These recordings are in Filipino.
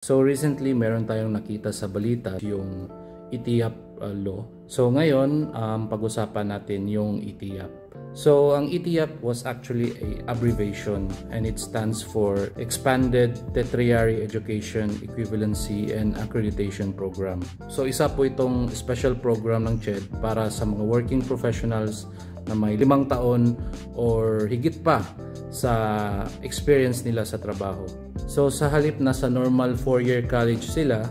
So recently meron tayong nakita sa balita yung ETIAP law. So ngayon pag-usapan natin yung ETIAP. So ang ETIAP was actually a abbreviation and it stands for Expanded Tertiary Education Equivalency and Accreditation Program. So isa po itong special program ng CHED para sa mga working professionals na may 5 taon or higit pa sa experience nila sa trabaho. So sa halip na sa normal 4-year college sila,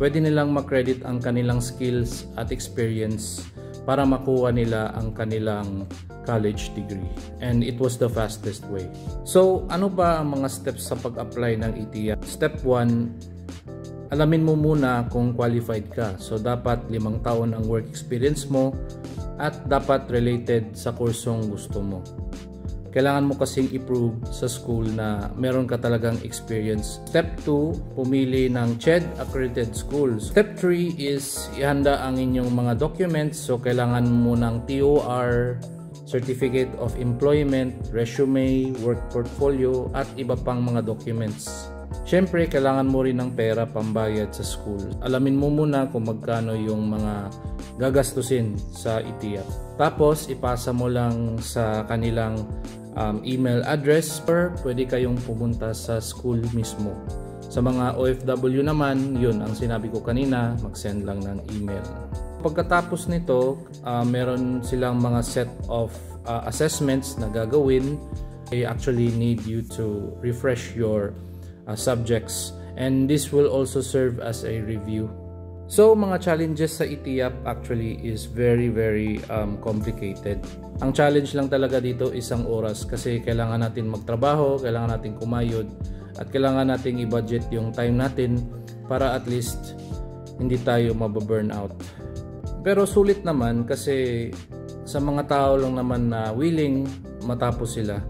pwede nilang makredit ang kanilang skills at experience para makuha nila ang kanilang college degree. And it was the fastest way. So ano ba ang mga steps sa pag-apply ng ETIAP? Step 1, alamin mo muna kung qualified ka. So dapat 5 taon ang work experience mo at dapat related sa kursong gusto mo. Kailangan mo kasing i-prove sa school na meron ka talagang experience. Step 2, pumili ng CHED accredited schools. Step 3 is ihanda ang inyong mga documents. So kailangan mo ng TOR, Certificate of Employment, resume, work portfolio at iba pang mga documents. Siyempre, kailangan mo rin ng pera pambayad sa school. Alamin mo muna kung magkano yung mga gagastusin sa ETIAP. Tapos, ipasa mo lang sa kanilang email address or pwede kayong pumunta sa school mismo. Sa mga OFW naman, yun ang sinabi ko kanina, mag-send lang ng email. Pagkatapos nito, meron silang mga set of assessments na gagawin. They actually need you to refresh your subjects and this will also serve as a review. So mga challenges sa ETIAP actually is very complicated. Ang challenge lang talaga dito isang oras kasi kailangan natin magtrabaho, kailangan natin kumayod at kailangan natin i-budget yung time natin para at least hindi tayo mababurn out. Pero sulit naman kasi sa mga tao lang naman na willing matapos sila.